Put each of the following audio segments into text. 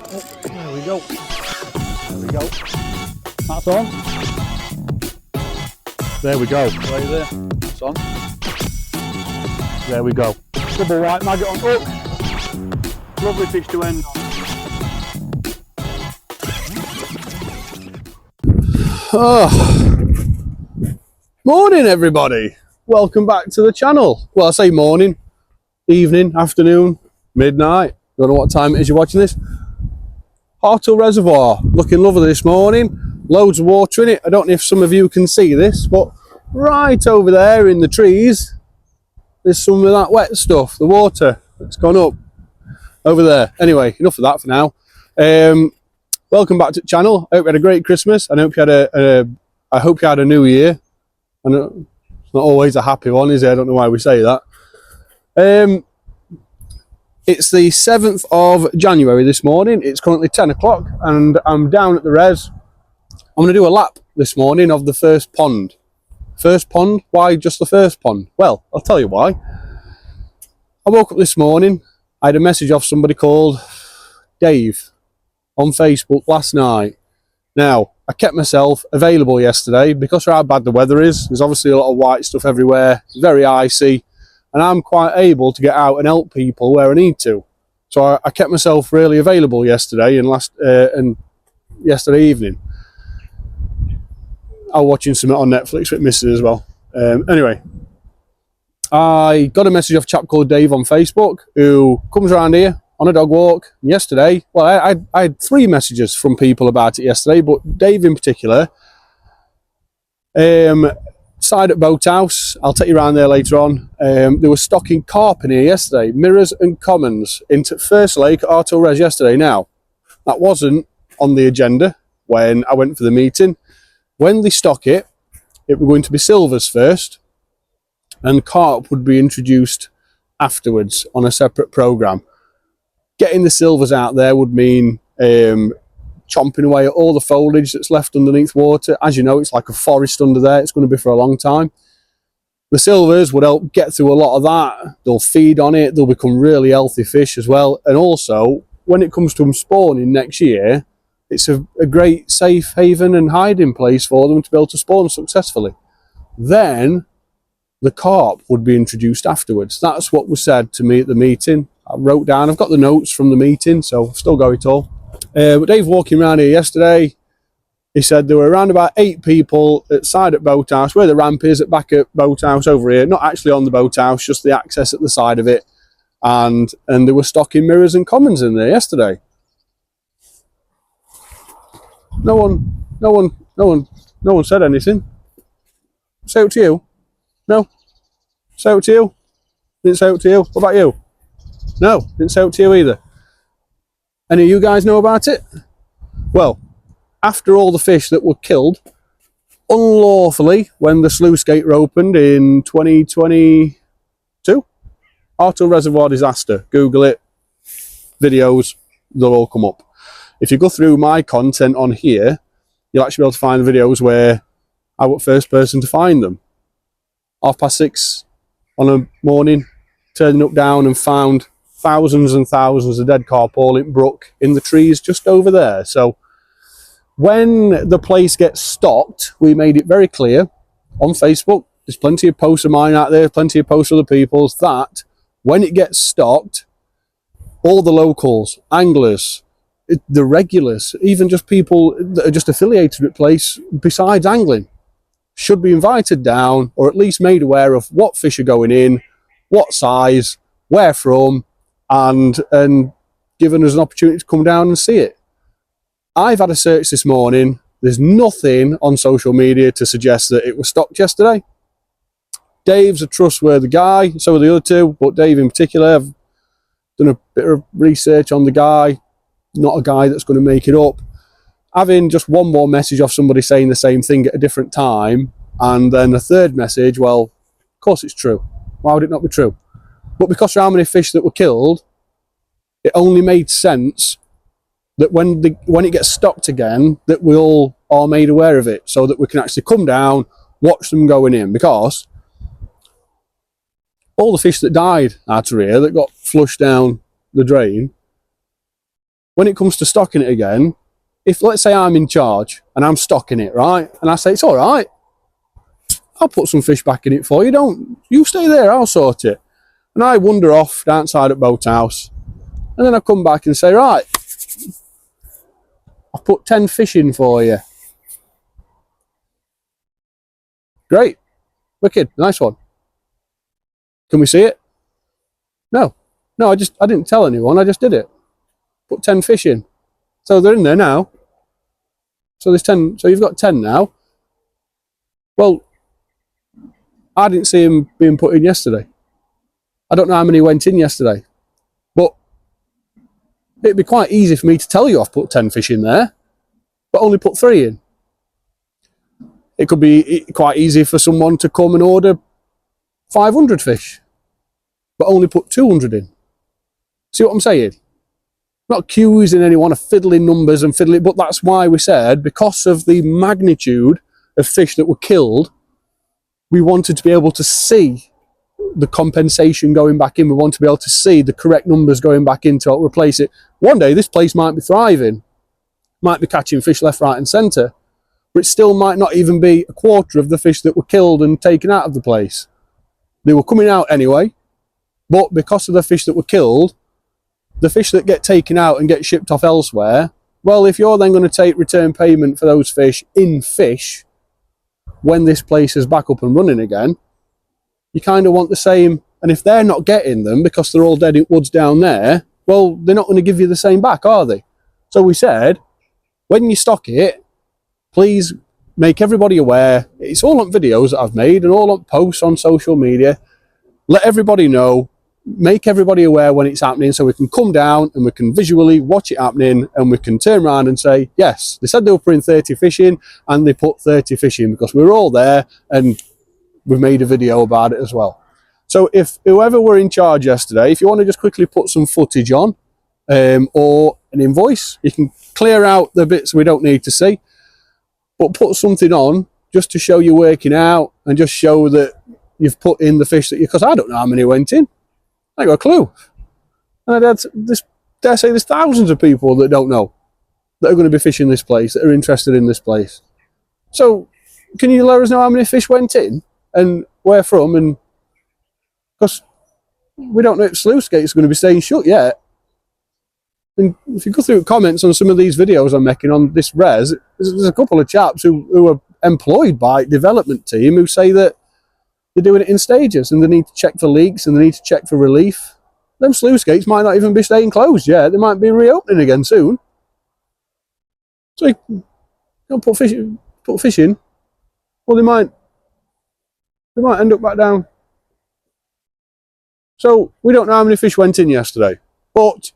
There we go. There we go. That's on. There we go. Right there. That's on. There we go. Double white maggot on hook. Lovely fish to end on. Oh. Morning everybody. Welcome back to the channel. Well, I say morning, evening, afternoon, midnight. Don't know what time it is you're watching this. Harthill Reservoir, looking lovely this morning. Loads of water in it. I don't know if some of you can see this, but right over there in the trees, there's some of that wet stuff, the water that's gone up over there. Anyway, enough of that for now. Welcome back to the channel. I hope you had a great Christmas. And I hope you had a new year. I know it's not always a happy one, is it? I don't know why we say that. It's the 7th of January this morning. It's currently 10 o'clock and I'm down at the res. I'm going to do a lap this morning of the first pond. First pond? Why just the first pond? Well, I'll tell you why. I woke up this morning. I had a message off somebody called Dave on Facebook last night. Now, I kept myself available yesterday because of how bad the weather is. There's obviously a lot of white stuff everywhere. It's very icy. And I'm quite able to get out and help people where I need to. So I kept myself really available yesterday and yesterday evening. I was watching something on Netflix with Mrs. as well. Anyway, I got a message off a chap called Dave on Facebook who comes around here on a dog walk. And yesterday, well, I had 3 messages from people about it yesterday, but Dave in particular. Side at Boathouse, I'll take you around there later on. They were stocking carp in here yesterday, mirrors and commons, into First Lake at Harthill Res yesterday. Now, that wasn't on the agenda when I went for the meeting. When they stock it, it were going to be silvers first, and carp would be introduced afterwards on a separate programme. Getting the silvers out there would mean chomping away at all the foliage that's left underneath water. As you know, it's like a forest under there. It's going to be for a long time. The silvers would help get through a lot of that. They'll feed on it. They'll become really healthy fish as well. And also, when it comes to them spawning next year, it's a great safe haven and hiding place for them to be able to spawn successfully. Then the carp would be introduced afterwards. That's what was said to me at the meeting. I wrote down, I've got the notes from the meeting, so I've still got it all. But Dave walking around here yesterday, he said there were around about 8 people at side at Boathouse, where the ramp is at back at Boathouse over here, not actually on the Boathouse, just the access at the side of it, and they were stocking mirrors and commons in there yesterday. No one said anything. Say it to you? No? Say it to you? Didn't say it to you? What about you? No, didn't say it to you either. Any of you guys know about it? Well, after all the fish that were killed unlawfully when the sluice gate opened in 2022, Harthill Reservoir Disaster. Google it, videos, they'll all come up. If you go through my content on here, you'll actually be able to find the videos where I was first person to find them. 6:30 on a morning, turning up down and found thousands and thousands of dead carp all in brook in the trees just over there. So when the place gets stocked, we made it very clear on Facebook, there's plenty of posts of mine out there, plenty of posts of other people's, that when it gets stocked, all the locals, anglers, the regulars, even just people that are just affiliated with the place besides angling, should be invited down or at least made aware of what fish are going in, what size, where from, and given us an opportunity to come down and see it. I've had a search this morning. There's nothing on social media to suggest that it was stocked yesterday. Dave's a trustworthy guy, so are the other 2, but Dave in particular, I've done a bit of research on the guy. Not a guy that's going to make it up. Having just one more message off somebody saying the same thing at a different time, and then a 3rd message, well, of course it's true. Why would it not be true? But because of how many fish that were killed, it only made sense that when it gets stocked again, that we all are made aware of it, so that we can actually come down, watch them going in. Because all the fish that died out of here, that got flushed down the drain, when it comes to stocking it again, if let's say I'm in charge and I'm stocking it, right, and I say it's all right, I'll put some fish back in it for you. You stay there, I'll sort it. And I wander off downside at boathouse, and then I come back and say, right, I've put 10 fish in for you. Great, wicked, nice one. Can we see it? No, I didn't tell anyone, I just did it. Put 10 fish in. So they're in there now. So there's 10, so you've got 10 now. Well, I didn't see them being put in yesterday. I don't know how many went in yesterday. But it'd be quite easy for me to tell you I've put 10 fish in there, but only put 3 in. It could be quite easy for someone to come and order 500 fish, but only put 200 in. See what I'm saying? Not accusing anyone of fiddling numbers and fiddling, but that's why we said, because of the magnitude of fish that were killed, we wanted to be able to see the compensation going back in. We want to be able to see the correct numbers going back in to replace it. One day this place might be thriving, might be catching fish left, right and centre, but it still might not even be a quarter of the fish that were killed and taken out of the place. They were coming out anyway, but because of the fish that were killed, the fish that get taken out and get shipped off elsewhere, well, if you're then going to take return payment for those fish in fish when this place is back up and running again, you kind of want the same. And if they're not getting them because they're all dead in woods down there, well, they're not going to give you the same back, are they? So we said, when you stock it, please make everybody aware. It's all on videos that I've made and all on posts on social media. Let everybody know. Make everybody aware when it's happening, so we can come down and we can visually watch it happening, and we can turn around and say, yes, they said they were putting 30 fish in and they put 30 fish in, because we were all there and we've made a video about it as well. So if whoever were in charge yesterday, if you want to just quickly put some footage on or an invoice, you can clear out the bits we don't need to see, but put something on just to show you working out and just show that you've put in the fish that you, because I don't know how many went in. I got a clue. And I dare say there's thousands of people that don't know, that are going to be fishing this place, that are interested in this place. So can you let us know how many fish went in and where from? And because we don't know if sluice gate's going to be staying shut yet. And if you go through comments on some of these videos I'm making on this res, there's a couple of chaps who are employed by development team who say that they're doing it in stages and they need to check for leaks and they need to check for relief. Them sluice gates might not even be staying closed yet. They might be reopening again soon. So you don't put fish in. Well, they might end up back down. So we don't know how many fish went in yesterday, but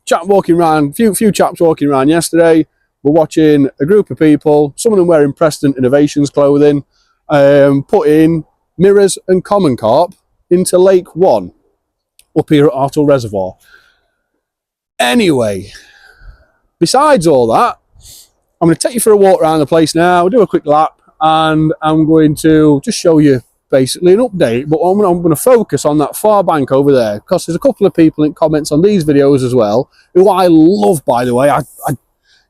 chap walking around, few chaps walking around yesterday. We're watching a group of people, some of them wearing Preston Innovations clothing, put in mirrors and common carp into Lake 1 up here at Harthill Reservoir. Anyway, besides all that, I'm going to take you for a walk around the place now, do a quick lap, and I'm going to just show you basically an update, but I'm going to focus on that far bank over there, because there's a couple of people in comments on these videos as well, who I love, by the way.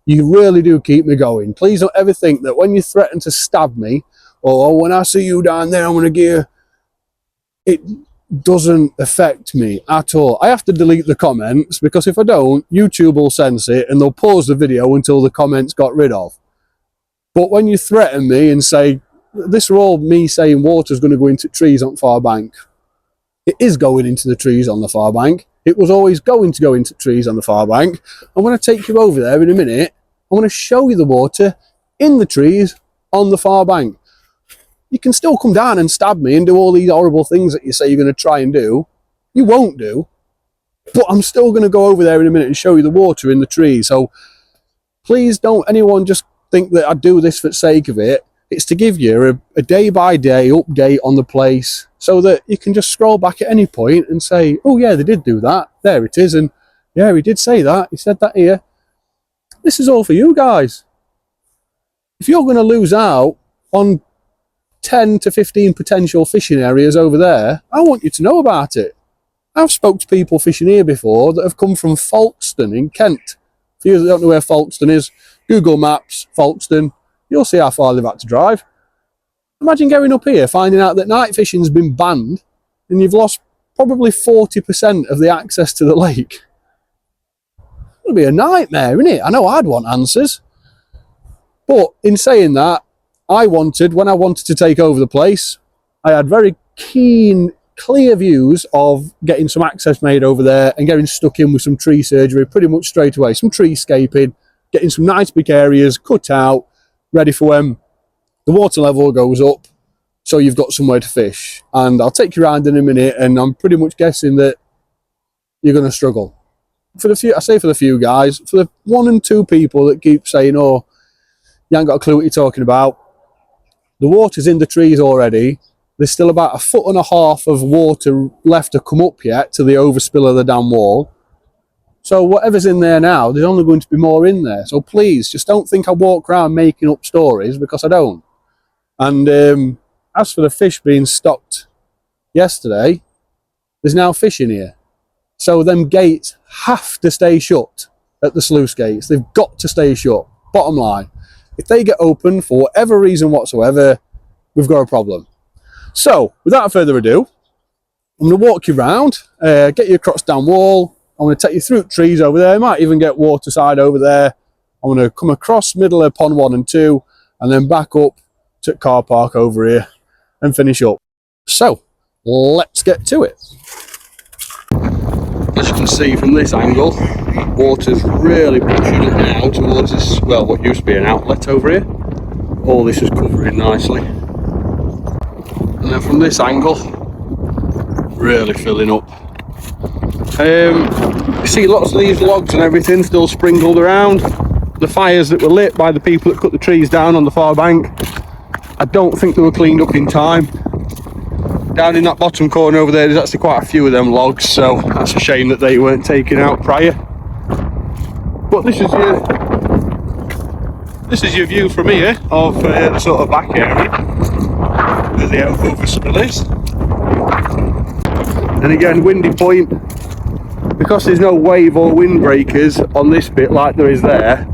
You really do keep me going. Please don't ever think that when you threaten to stab me, or when I see you down there, I'm going to give you... It doesn't affect me at all. I have to delete the comments, because if I don't, YouTube will sense it and they'll pause the video until the comments got rid of. But when you threaten me and say, this are all me saying water's going to go into trees on far bank, it is going into the trees on the far bank. It was always going to go into trees on the far bank. I'm going to take you over there in a minute. I'm going to show you the water in the trees on the far bank. You can still come down and stab me and do all these horrible things that you say you're going to try and do. You won't do. But I'm still going to go over there in a minute and show you the water in the trees. So please don't anyone just think that I do this for the sake of it. It's to give you a day-by-day update on the place, so that you can just scroll back at any point and say, oh yeah, they did do that. There it is. And yeah, he did say that. He said that here. This is all for you guys. If you're going to lose out on 10 to 15 potential fishing areas over there, I want you to know about it. I've spoke to people fishing here before that have come from Folkestone in Kent. For you that don't know where Folkestone is, Google Maps, Folkestone, you'll see how far they've had to drive. Imagine going up here, finding out that night fishing's been banned, and you've lost probably 40% of the access to the lake. It'll be a nightmare, isn't it? I know I'd want answers. But in saying that, when I wanted to take over the place, I had very keen, clear views of getting some access made over there and getting stuck in with some tree surgery pretty much straight away. Some treescaping, getting some nice big areas cut out, ready for when the water level goes up, so you've got somewhere to fish. And I'll take you around in a minute, and I'm pretty much guessing that you're going to struggle. For the few guys, for the 1 and 2 people that keep saying, oh, you ain't got a clue what you're talking about, the water's in the trees already. There's still about 1.5 foot of water left to come up yet to the overspill of the dam wall. So whatever's in there now, there's only going to be more in there. So please, just don't think I walk around making up stories, because I don't. And as for the fish being stocked yesterday, there's now fish in here. So them gates have to stay shut at the sluice gates. They've got to stay shut. Bottom line. If they get open for whatever reason whatsoever, we've got a problem. So, without further ado, I'm going to walk you around, get you across down wall. I'm going to take you through trees over there. I might even get water side over there. I'm going to come across middle of pond 1 and 2, and then back up to car park over here and finish up. So, let's get to it. As you can see from this angle, water's really pushing up now towards this, well, what used to be an outlet over here. All this is covering nicely. And then from this angle, really filling up. You see lots of these logs and everything still sprinkled around. The fires that were lit by the people that cut the trees down on the far bank, I don't think they were cleaned up in time. Down in that bottom corner over there, there's actually quite a few of them logs, so that's a shame that they weren't taken out prior. But this is your view from here of the sort of back area where the overspill is. And again, windy point, because there's no wave or wind breakers on this bit like there is there.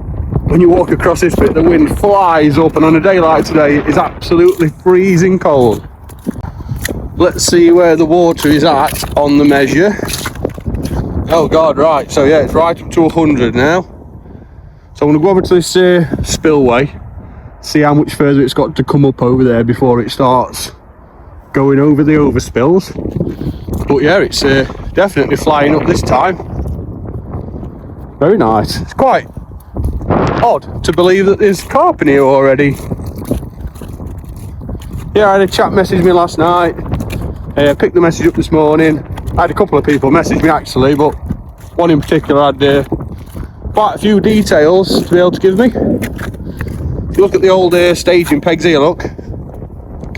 When you walk across this bit, the wind flies up, and on a day like today, it's absolutely freezing cold. Let's see where the water is at on the measure. Oh God, right, so yeah, it's right up to 100 now. So I'm going to go over to this spillway, see how much further it's got to come up over there before it starts going over the overspills. But yeah, it's definitely flying up this time. Very nice. It's quite odd to believe that there's carp in here already. Yeah, I had a chap message me last night. I picked the message up this morning. I had a couple of people message me actually, but one in particular had quite a few details to be able to give me. If you look at the old staging pegs here, look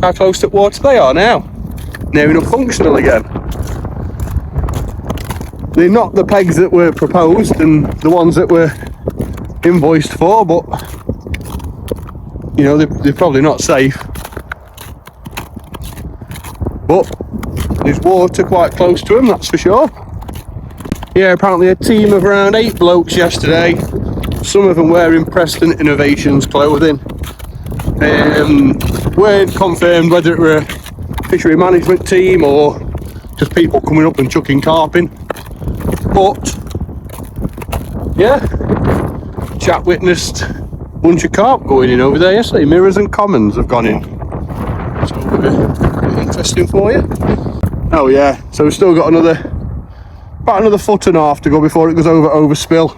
how close to water they are now. Near enough functional again. They're not the pegs that were proposed and the ones that were invoiced for, but you know, they're probably not safe. But there's water quite close to them, that's for sure. Yeah, apparently a team of around 8 blokes yesterday, some of them wearing Preston Innovations clothing. Weren't confirmed whether it were a fishery management team or just people coming up and chucking carp in. But yeah, chap witnessed a bunch of carp going in over there yesterday. Mirrors and commons have gone in. So interesting for you. Oh yeah, so we've still got about another 1.5 foot to go before it goes over overspill.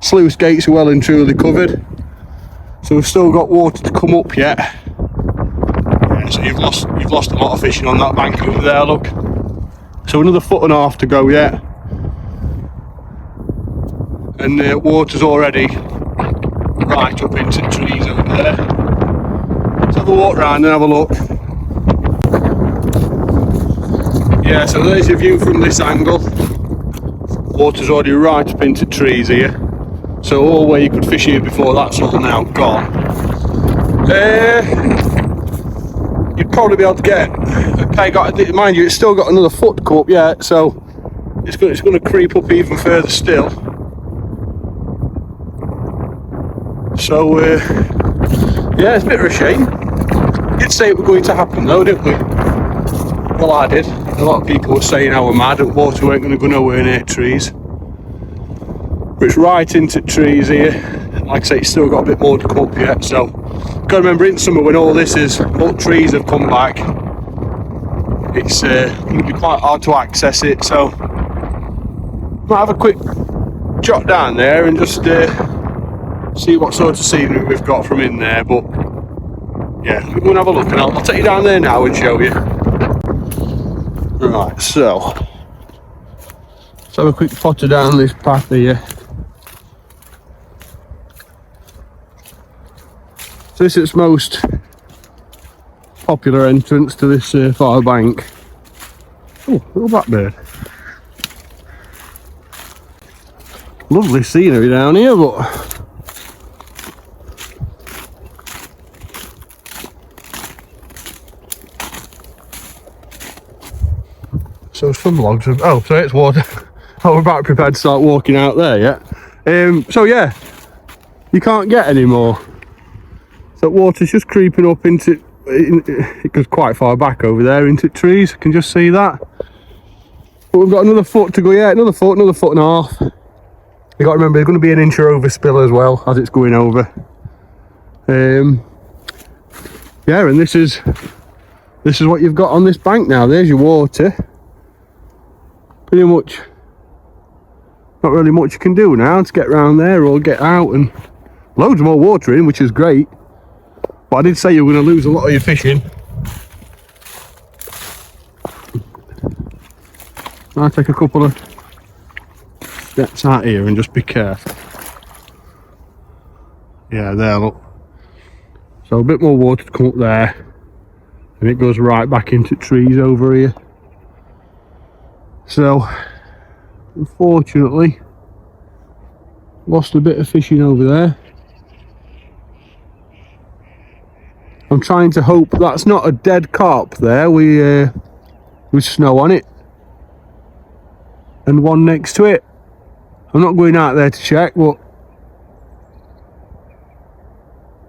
Sluice gates are well and truly covered, so we've still got water to come up yet. Yeah, so you've lost a lot of fishing on that bank over there, look. So another 1.5 foot to go yet, and the water's already right up into the trees over there. Let's have a walk round and have a look. Yeah, so there's your view from this angle. Water's already right up into trees here. So all where you could fish here before, that's all now gone. You'd probably be able to get a peg. Mind you, it's still got another foot to come up yet, so it's going to creep up even further still. So yeah, it's a bit of a shame. We did say it was going to happen though, didn't we? Well, I did. A lot of people were saying I was mad and water weren't going to go nowhere near trees. But it's right into trees here. Like I say, it's still got a bit more to come up yet. So, got to remember in summer when all this is, all trees have come back, it's going to be quite hard to access it. So, might have a quick jot down there and just see what sort of scenery we've got from in there. But yeah, we're going to have a look, and I'll take you down there now and show you. Right, so let's have a quick potter down this path here. So this is its most popular entrance to this far bank. Oh, little blackbird. Lovely scenery down here, but so some logs have, oh, so it's water. Oh, we're about prepared to start walking out there, yeah. So yeah, you can't get any more. So water's just creeping up into, it goes quite far back over there into trees, you can just see that. But we've got another foot to go, yeah, another foot and a half. You got to remember, there's going to be an inch of overspill as well as it's going over. Yeah, and this is what you've got on this bank now. There's your water. Pretty much not really much you can do now to get around there or get out, and loads more water in, which is great. But I did say you were going to lose a lot of your fishing. I'll take a couple of steps out here and just be careful. Yeah, there, look. So a bit more water to come up there, and it goes right back into trees over here. So unfortunately lost a bit of fishing over there. I'm trying to hope that's not a dead carp there with snow on it and one next to it. I'm not going out there to check, but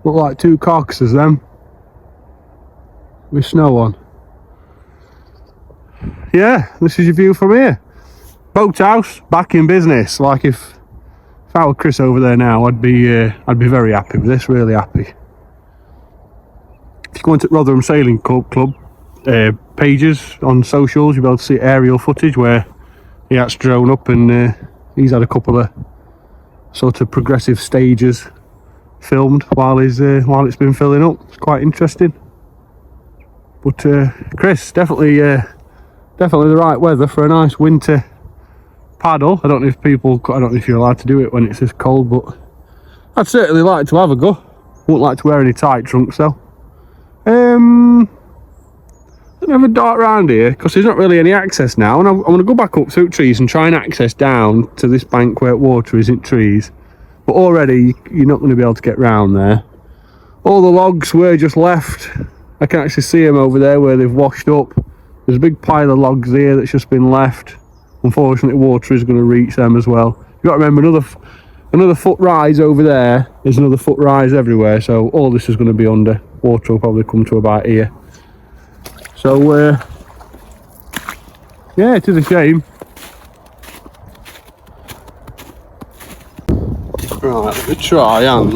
look like two carcasses them with snow on. Yeah, this is your view from here. Boathouse back in business. Like if I were Chris over there now, I'd be very happy with this, really happy. If you go into Rotherham Sailing Club pages on socials, you'll be able to see aerial footage where he has drone up, and he's had a couple of sort of progressive stages filmed while it's been filling up. It's quite interesting. But Chris, definitely the right weather for a nice winter paddle. I don't know if you're allowed to do it when it's this cold, but I'd certainly like to have a go. Wouldn't like to wear any tight trunks though. Let me have a dart around here, because there's not really any access now, and I want to go back up through trees and try and access down to this bank where water isn't trees. But already you're not going to be able to get round there. All the logs were just left. I can actually see them over there where they've washed up. There's a big pile of logs there that's just been left. Unfortunately, water is going to reach them as well. You've got to remember, another foot rise over there. There's another foot rise everywhere, so all this is going to be under. Water will probably come to about here. So, yeah, it is a shame. Right, let me try and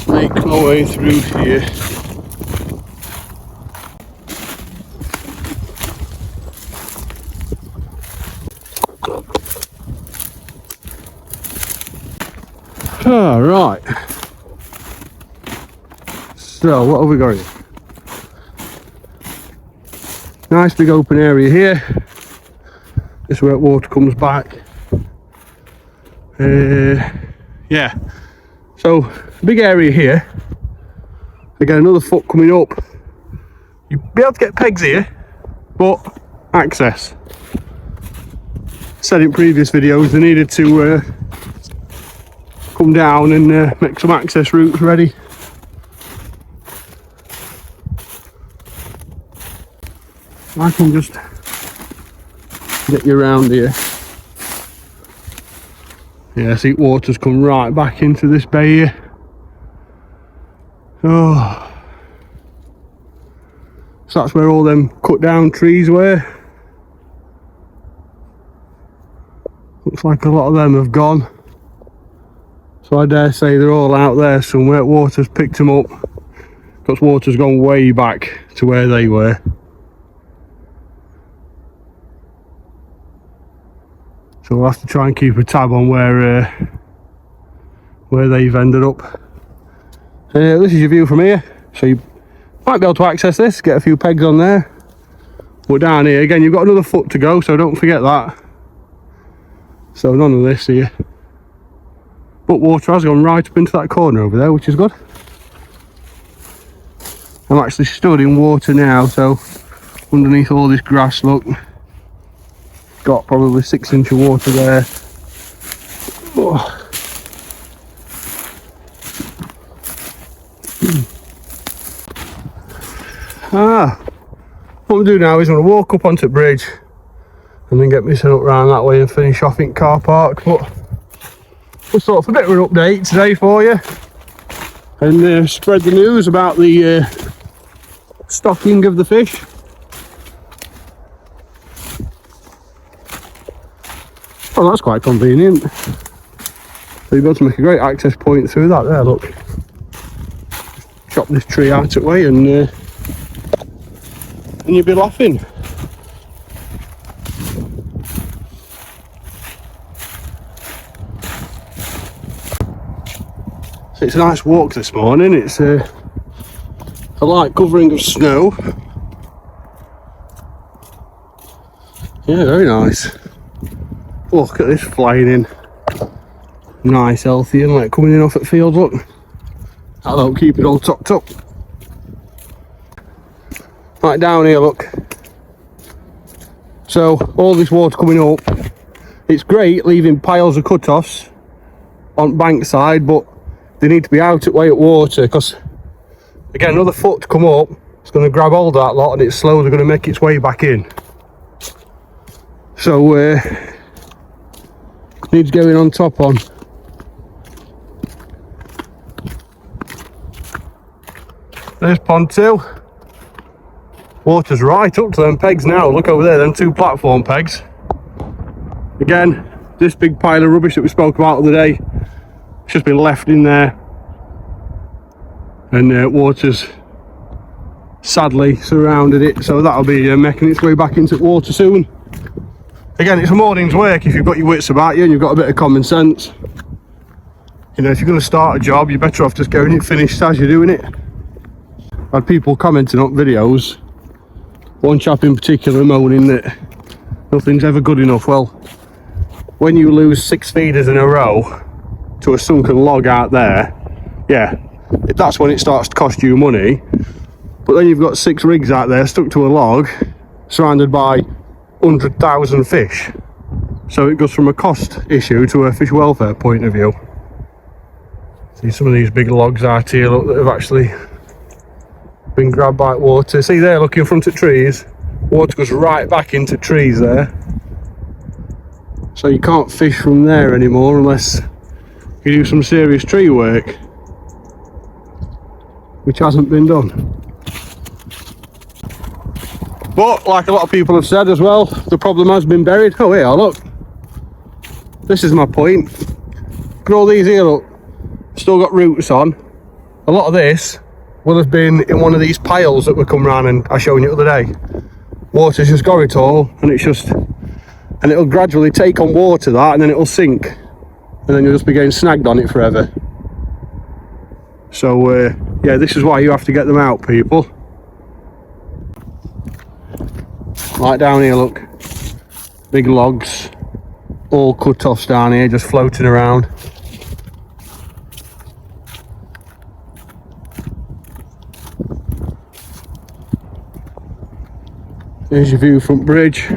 make my way through here. Ah, right. So, what have we got here? Nice big open area here. This is where water comes back. Yeah. So, big area here. Again, another foot coming up. You'll be able to get pegs here, but access. Said in previous videos they needed to come down and make some access routes ready. I can just Get you around here. Yeah, see, water's come right back into this bay here. Oh, so that's where all them cut down trees were. Looks like a lot of them have gone. So I dare say they're all out there somewhere. Water's picked them up, because water's gone way back to where they were. So we'll have to try and keep a tab on where they've ended up. This is your view from here, so you might be able to access this, get a few pegs on there. But down here again, you've got another foot to go, so don't forget that. So none of this here. But water has gone right up into that corner over there, which is good. I'm actually stood in water now, so underneath all this grass, look, got probably 6 inch of water there. Oh. What we'll do now is I'm going to walk up onto the bridge and then get me set up round that way and finish off in car park. But we'll sort of a bit of an update today for you and spread the news about the stocking of the fish. Oh, that's quite convenient. So you'll be able to make a great access point through that there, look. Chop this tree out of the way and you'll be laughing. So it's a nice walk this morning. It's a light covering of snow. Yeah, very nice. Look at this flying in. Nice, healthy, and like coming in off at field, look. That'll help keep it all topped up. Right down here, look. So all this water coming up, it's great leaving piles of cut-offs on bank side, but they need to be out at way at water, because again, another foot to come up, it's going to grab hold of that lot and it's slowly going to make its way back in. So needs going on top on. There's pond 2. Water's right up to them pegs now. Look over there, them 2 platform pegs. Again, this big pile of rubbish that we spoke about the other day, it's just been left in there. And water's sadly surrounded it, so that'll be making its way back into water soon. Again, it's a morning's work if you've got your wits about you and you've got a bit of common sense. You know, if you're going to start a job, you're better off just getting it finished as you're doing it. I've had people commenting on videos, one chap in particular moaning that nothing's ever good enough. Well, when you lose 6 feeders in a row to a sunken log out there, yeah, that's when it starts to cost you money. But then you've got 6 rigs out there stuck to a log, surrounded by 100,000 fish. So it goes from a cost issue to a fish welfare point of view. See some of these big logs out here, look, that have actually been grabbed by water. See there, look in front of trees, water goes right back into trees there. So you can't fish from there anymore unless you do some serious tree work, which hasn't been done. But like a lot of people have said as well, the problem has been buried. Oh here, look, this is my point. Look at all these here, look, still got roots on. A lot of this will have been in one of these piles that we come round and I showed you the other day. Water's just got it all, and it's just, and it'll gradually take on water that, and then it'll sink, and then you'll just be getting snagged on it forever. So yeah, this is why you have to get them out, people. Right down here, look, big logs, all cut-offs down here, just floating around. Here's your view front bridge.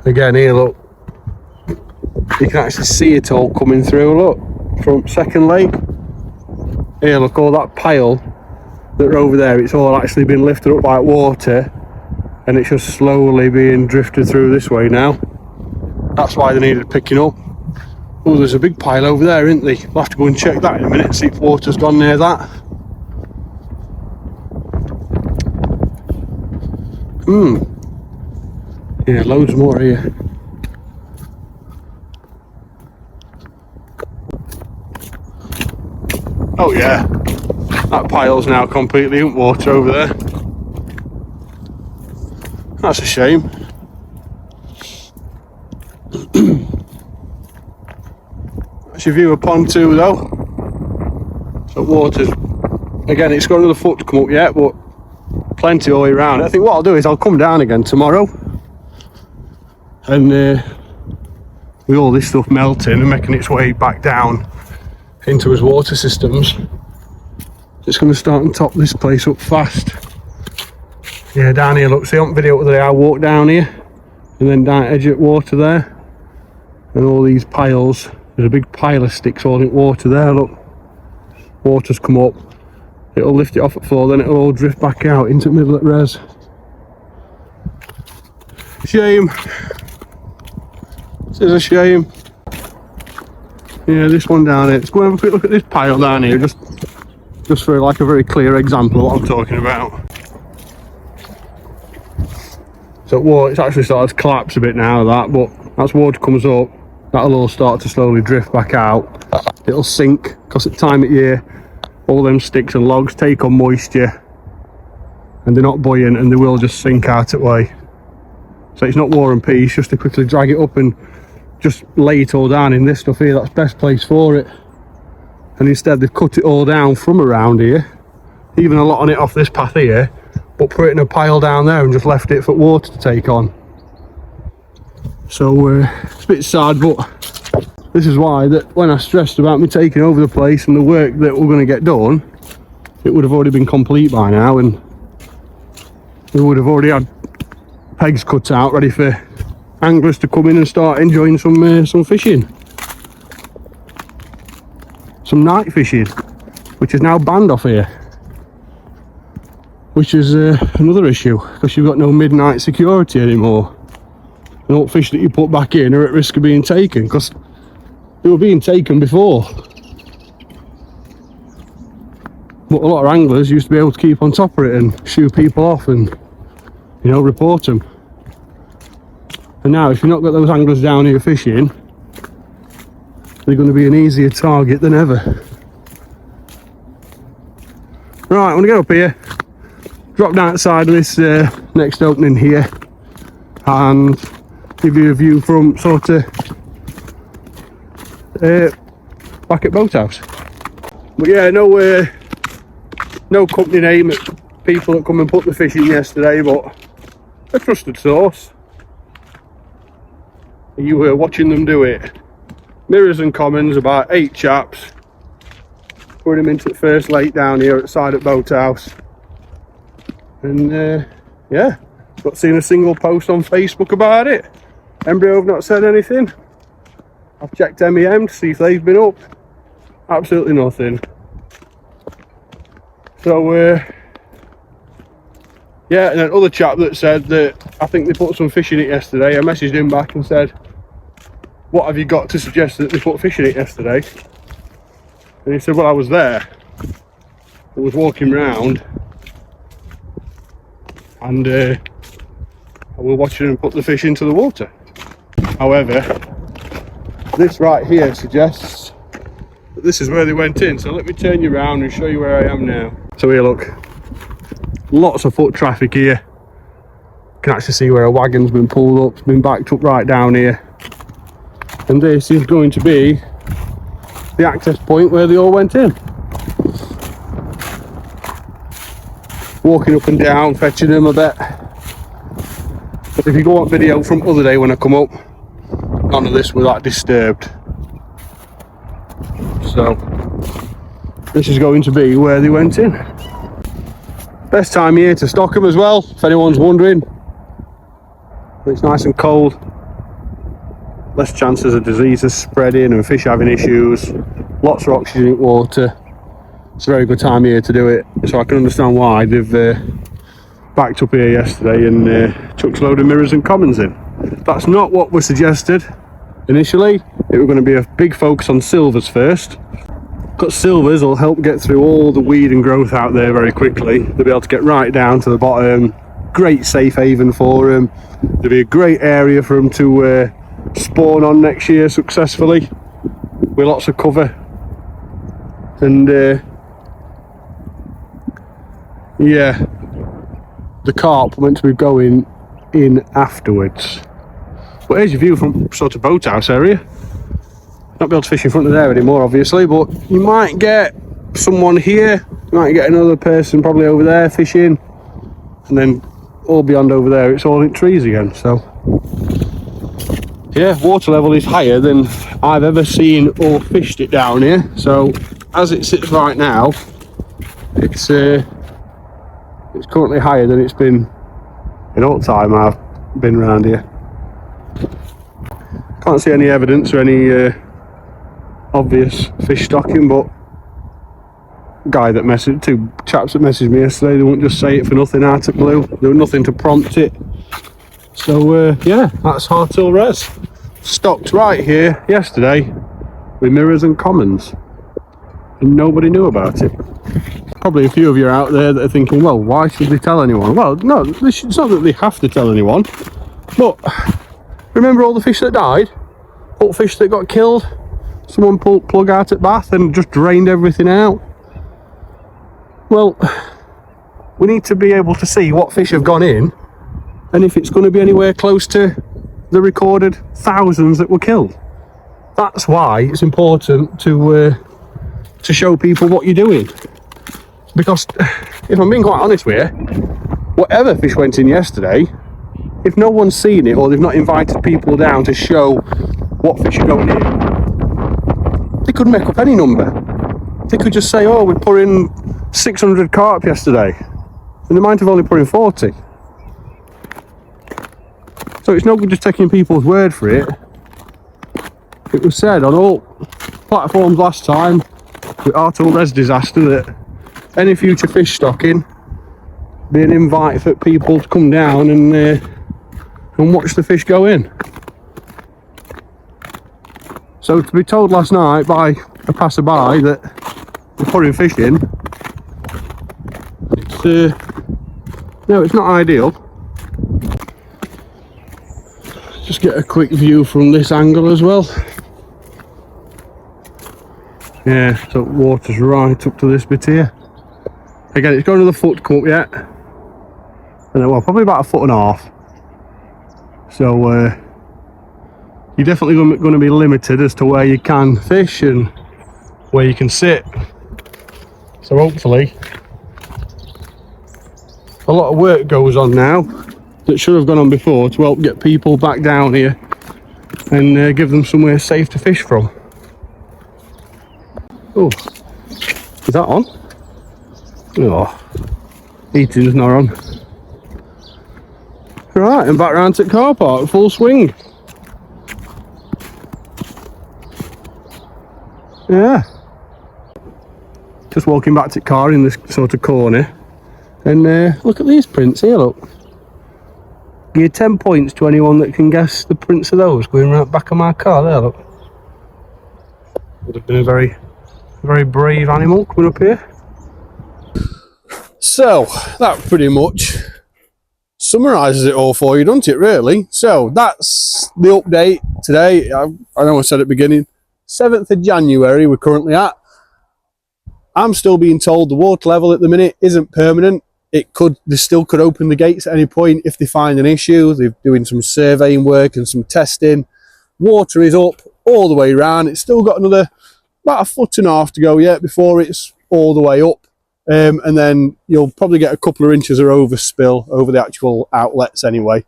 Again here, look, you can actually see it all coming through, look, from Second Lake. Here, look, all that pile that are over there, it's all actually been lifted up by water, and it's just slowly being drifted through this way now. That's why they needed picking up. Oh, there's a big pile over there, isn't there? We'll have to go and check that in a minute, see if water's gone near that. Yeah, loads more here. Oh yeah, that pile's now completely in water over there. That's a shame. That's your view of pond 2 though. So water's, again, it's got another foot to come up yet, but plenty all the way around. I think what I'll do is I'll come down again tomorrow, and with all this stuff melting and making its way back down into his water systems, it's going to start and top this place up fast. Yeah, down here, look, see on video the other day I walked down here and then down edge of water there, and all these piles, there's a big pile of sticks holding water there, look. Water's come up, it'll lift it off at floor, then it'll all drift back out into the middle of the res. Shame. This is a shame. Yeah, this one down here. Let's go and have a quick look at this pile down here, just for like a very clear example of what I'm talking about. So water, it's actually started to collapse a bit now, that, but as water comes up, that'll all start to slowly drift back out. It'll sink, because at the time of year, all them sticks and logs take on moisture, and they're not buoyant, and they will just sink out of the way. So it's not war and peace, just to quickly drag it up and just lay it all down in this stuff here. That's the best place for it. And instead they've cut it all down from around here, even a lot on it off this path here, but put it in a pile down there and just left it for water to take on. So it's a bit sad, but this is why that when I stressed about me taking over the place and the work that we're going to get done, it would have already been complete by now, and we would have already had pegs cut out ready for anglers to come in and start enjoying some fishing, some night fishing, which is now banned off here, which is another issue, because you've got no midnight security anymore, and all fish that you put back in are at risk of being taken, because they were being taken before, but a lot of anglers used to be able to keep on top of it and shoo people off and, you know, report them. And now if you've not got those anglers down here fishing, they're going to be an easier target than ever. Right, I'm going to get up here, drop down outside of this next opening here, and give you a view from sort of back at Boathouse. But yeah, no company name at people that come and put the fish in yesterday, but a trusted source. You were watching them do it. Mirrors and Commons, about 8 chaps, putting them into the first lake down here at the side at Boathouse. And yeah, not seen a single post on Facebook about it. Embryo have not said anything. I've checked MEM to see if they've been up. Absolutely nothing. So yeah, and another chap that said that I think they put some fish in it yesterday, I messaged him back and said, what have you got to suggest that they put fish in it yesterday? And he said, well, I was there. I was walking around, and I was watching them put the fish into the water. However, this right here suggests that this is where they went in. So let me turn you around and show you where I am now. So here, look, lots of foot traffic here. You can actually see where a wagon's been pulled up, it's been backed up right down here. And this is going to be the access point where they all went in. Walking up and down, fetching them a bit. But if you go on video from other day when I come up, none of this was that disturbed. So this is going to be where they went in. Best time here to stock them as well, if anyone's wondering. It's nice and cold. Less chances of diseases spreading and fish having issues. Lots of oxygen in water. it's a very good time of year to do it, so I can understand why they've backed up here yesterday and chucked a load of mirrors and commons in. That's not what was suggested initially. It was going to be a big focus on silvers first, because silvers will help get through all the weed and growth out there very quickly. They'll be able to get right down to the bottom. Great safe haven for them. There'll be a great area for them to spawn on next year successfully with lots of cover. And yeah, the carp were meant to be going in afterwards. But here's your view from sort of boathouse area. Not be able to fish in front of there anymore, obviously, but you might get someone here, you might get another person probably over there fishing, and then all beyond over there it's all in trees again. So yeah, water level is higher than I've ever seen or fished it down here. So as it sits right now, it's currently higher than it's been in all the time I've been around here. Can't see any evidence or any obvious fish stocking, but two chaps that messaged me yesterday, they wouldn't just say it for nothing out of blue. There was nothing to prompt it. So yeah, that's Harthill Res. Stocked right here yesterday with mirrors and commons, and nobody knew about it. Probably a few of you out there that are thinking, well, why should they tell anyone? Well, no, it's not that they have to tell anyone, but remember all the fish that died? All the fish that got killed? Someone pulled plug out at Bath and just drained everything out. Well, we need to be able to see what fish have gone in, and if it's going to be anywhere close to the recorded thousands that were killed. That's why it's important to show people what you're doing. Because if I'm being quite honest with you, whatever fish went in yesterday, if no one's seen it or they've not invited people down to show what fish are going in, they could make up any number. They could just say, oh, we put in 600 carp yesterday, and they might have only put in 40. So it's no good just taking people's word for it. It was said on all platforms last time with Harthill Reservoir Disaster that any future fish stocking be an invite for people to come down and watch the fish go in. So to be told last night by a passerby that we're putting fish in, it's not ideal. Just get a quick view from this angle as well. Yeah, so water's right up to this bit here. Again, it's going to the foot cup yet, and then, well, probably about 1.5 feet. So you're definitely going to be limited as to where you can fish and where you can sit. So hopefully a lot of work goes on now that should have gone on before to help get people back down here and give them somewhere safe to fish from. Oh, is that on? Oh, eating's not on. Right, and back round to car park, full swing. Yeah. Just walking back to the car in this sort of corner, and look at these prints here, look. Give you 10 points to anyone that can guess the prints of those going right back of my car there, look. Would have been a very, very brave animal coming up here. So, that pretty much summarises it all for you, doesn't it, really? So, that's the update today. I know I said at the beginning, 7th of January we're currently at. I'm still being told the water level at the minute isn't permanent. They still could open the gates at any point if they find an issue. They're doing some surveying work and some testing. Water is up all the way around. It's still got another about 1.5 feet to go yet before it's all the way up. And then you'll probably get a couple of inches of overspill over the actual outlets anyway.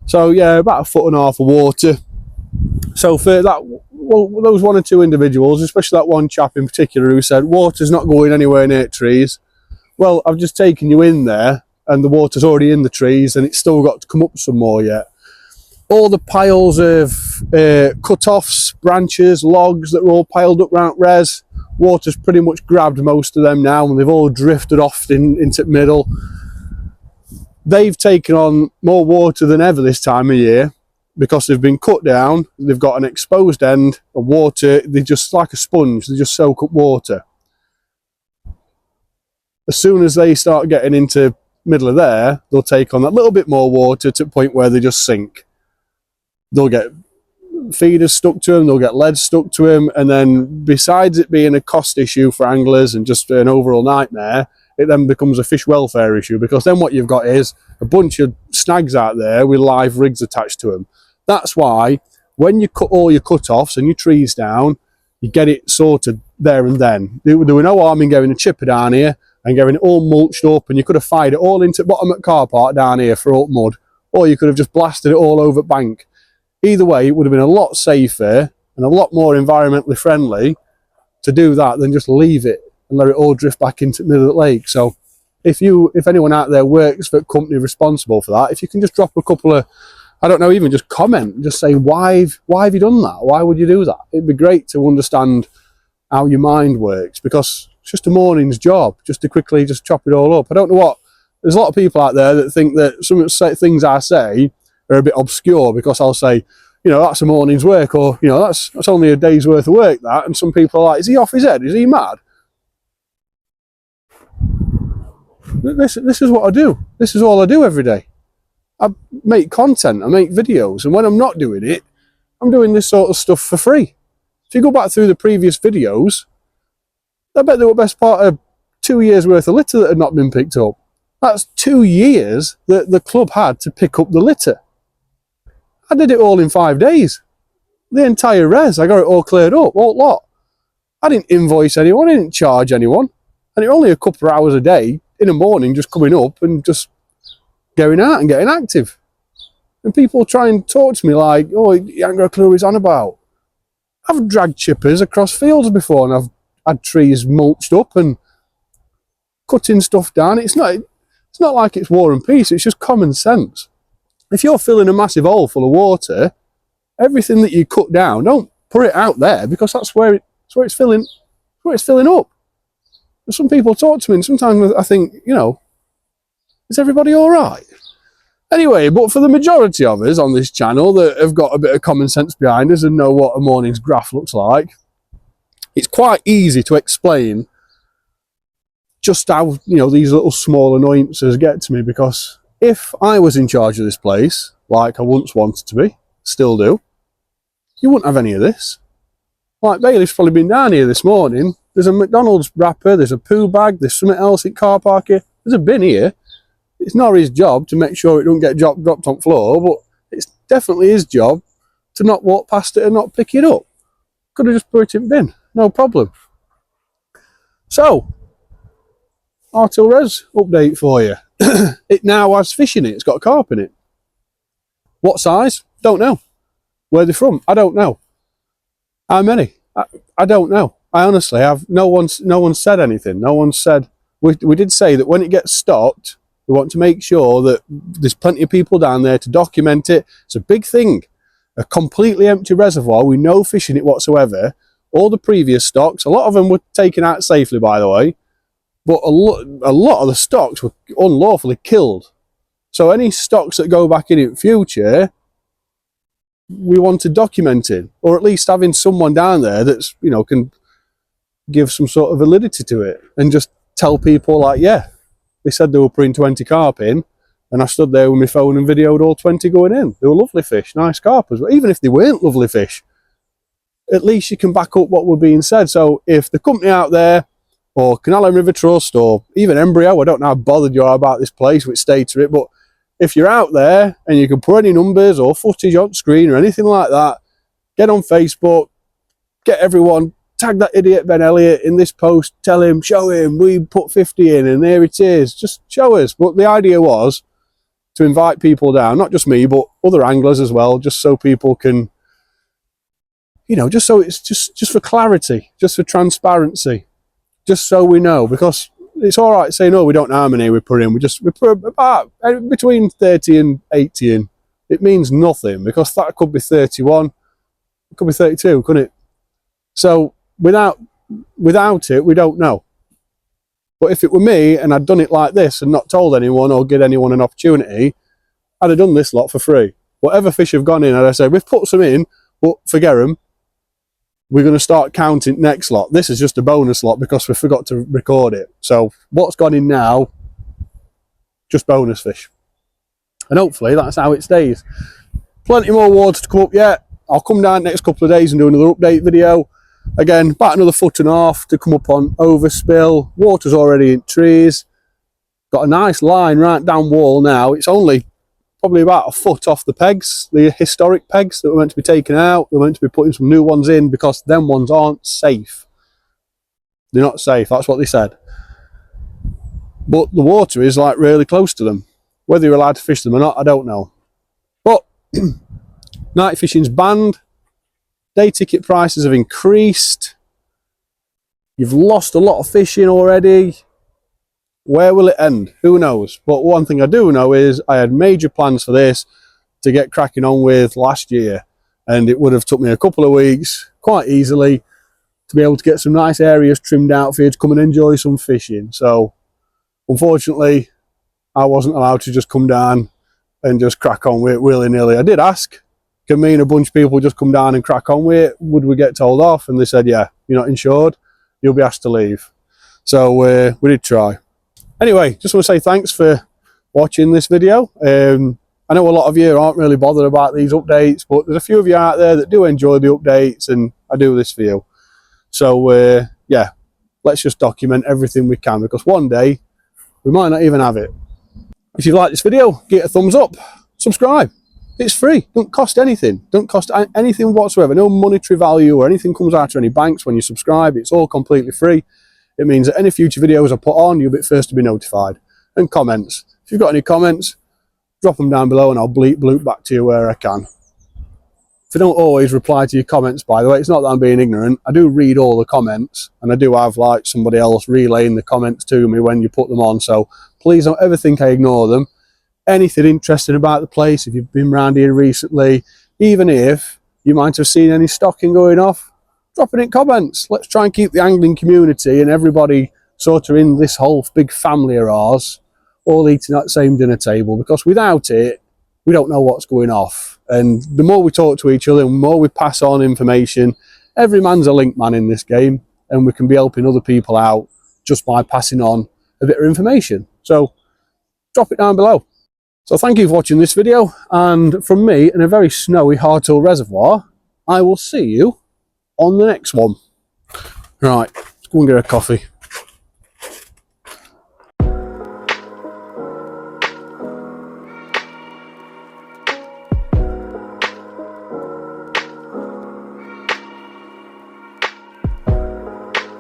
So yeah, about 1.5 feet of water. So for that, well, those 1 or 2 individuals, especially that one chap in particular who said water's not going anywhere near trees. Well, I've just taken you in there and the water's already in the trees and it's still got to come up some more yet. All the piles of cut-offs, branches, logs that were all piled up round res, Water's pretty much grabbed most of them now, and they've all drifted off into the middle. They've taken on more water than ever this time of year because they've been cut down. They've got an exposed end of water. They're just like a sponge. They just soak up water. As soon as they start getting into middle of there, they'll take on that little bit more water to the point where they just sink. They'll get feeders stuck to them, they'll get lead stuck to them, and then besides it being a cost issue for anglers and just an overall nightmare, it then becomes a fish welfare issue, because then what you've got is a bunch of snags out there with live rigs attached to them. That's why when you cut all your cut-offs and your trees down, you get it sorted there and then. There were no harm in getting a chipper down here and getting it all mulched up, and you could have fired it all into the bottom at car park down here for up mud, or you could have just blasted it all over bank. Either way, it would have been a lot safer and a lot more environmentally friendly to do that than just leave it and let it all drift back into the middle of the lake. So if anyone out there works for a company responsible for that, if you can just drop a couple of, I don't know, even just comment, just say, why have you done that? Why would you do that? It'd be great to understand how your mind works, because it's just a morning's job, just to quickly just chop it all up. I don't know what, there's a lot of people out there that think that some of the things I say are a bit obscure, because I'll say, you know, that's a morning's work, or, you know, that's only a day's worth of work, that. And some people are like, is he off his head? Is he mad? This is what I do. This is all I do every day. I make content, I make videos, and when I'm not doing it, I'm doing this sort of stuff for free. If you go back through the previous videos, I bet there were best part of 2 years worth of litter that had not been picked up. That's 2 years that the club had to pick up the litter. I did it all in 5 days. The entire res, I got it all cleared up, all lot. I didn't invoice anyone, I didn't charge anyone. And it only a couple of hours a day in the morning, just coming up and just going out and getting active. And people try and talk to me like, oh, you ain't got a clue what he's on about. I've dragged chippers across fields before, and I've had trees mulched up and cutting stuff down. It's not like it's war and peace, it's just common sense. If you're filling a massive hole full of water, everything that you cut down, don't put it out there, because that's where it's filling up. And some people talk to me, and sometimes I think, you know, is everybody all right? Anyway, but for the majority of us on this channel that have got a bit of common sense behind us and know what a morning's graph looks like, it's quite easy to explain just how, you know, these little small annoyances get to me. Because if I was in charge of this place, like I once wanted to be, still do, you wouldn't have any of this. Like, Bailey's probably been down here this morning. There's a McDonald's wrapper, there's a poo bag, there's something else in car park here. There's a bin here. It's not his job to make sure it don't get dropped on floor, but it's definitely his job to not walk past it and not pick it up. Could have just put it in bin, no problem. So, Harthill Res update for you. It now has fish in it. It's got a carp in it. What size? Don't know. Where they're from? I don't know. How many? I don't know. I honestly have. No one said anything. No one said. We did say that when it gets stocked, we want to make sure that there's plenty of people down there to document it. It's a big thing. A completely empty reservoir with no fish in it whatsoever. All the previous stocks, a lot of them were taken out safely, by the way, but a lot of the stocks were unlawfully killed. So any stocks that go back in future, we want to document it, or at least having someone down there that's, you know, can give some sort of validity to it and just tell people like, yeah, they said they were putting 20 carp in, and I stood there with my phone and videoed all 20 going in. They were lovely fish, nice carpers. But even if they weren't lovely fish, at least you can back up what were being said. So if the company out there, or Canal and River Trust, or even Embryo, I don't know how bothered you are about this place, which states it, but if you're out there and you can put any numbers or footage on screen or anything like that, get on Facebook, get everyone, tag that idiot Ben Elliott in this post, tell him, show him, we put 50 in and there it is, just show us. But the idea was to invite people down, not just me, but other anglers as well, just so people can, you know, just so it's just for clarity, just for transparency, just so we know. Because it's all right saying, no, we don't know how many we put in, we put about between 30 and 80 in. It means nothing, because that could be 31, it could be 32, couldn't it? So without without it, we don't know. But if it were me and I'd done it like this and not told anyone or give anyone an opportunity, I'd have done this lot for free. Whatever fish have gone in, I'd say, we've put some in, but forget them. We're going to start counting next lot. This is just a bonus lot because we forgot to record it. So what's gone in now, just bonus fish. And hopefully that's how it stays. Plenty more water to come up yet. I'll come down next couple of days and do another update video. Again, about another 1.5 foot to come up on overspill. Water's already in trees. Got a nice line right down wall now. It's only probably about a foot off the pegs, the historic pegs that were meant to be taken out. We're meant to be putting some new ones in because them ones aren't safe. They're not safe, that's what they said. But the water is like really close to them. Whether you're allowed to fish them or not, I don't know. But night fishing's banned. Day ticket prices have increased. You've lost a lot of fishing already. Where will it end? Who knows? But one thing I do know is I had major plans for this to get cracking on with last year, and it would have took me a couple of weeks quite easily to be able to get some nice areas trimmed out for you to come and enjoy some fishing. So unfortunately I wasn't allowed to just come down and just crack on with it willy-nilly. I did ask, can me and a bunch of people just come down and crack on with it? Would we get told off? And they said, yeah, you're not insured, you'll be asked to leave. So we did try. Anyway, just want to say thanks for watching this video. I know a lot of you aren't really bothered about these updates, but there's a few of you out there that do enjoy the updates, and I do this for you. So yeah, let's just document everything we can, because one day we might not even have it. If you like this video, give it a thumbs up, subscribe. It's free, don't cost anything, don't cost anything whatsoever, no monetary value or anything comes out of any banks when you subscribe. It's all completely free. It means that any future videos I put on, you'll be first to be notified. And comments, if you've got any comments, drop them down below and I'll bleep bloop back to you where I can. If I don't always reply to your comments, by the way, it's not that I'm being ignorant. I do read all the comments, and I do have like somebody else relaying the comments to me when you put them on, so please don't ever think I ignore them. Anything interesting about the place, if you've been around here recently, even if you might have seen any stocking going off, drop it in comments. Let's try and keep the angling community and everybody sort of in this whole big family of ours all eating at the same dinner table, because without it we don't know what's going off. And the more we talk to each other, the more we pass on information. Every man's a link man in this game, and we can be helping other people out just by passing on a bit of information. So drop it down below. So thank you for watching this video, and from me in a very snowy Harthill Reservoir, I will see you on the next one. Right, let's go and get a coffee.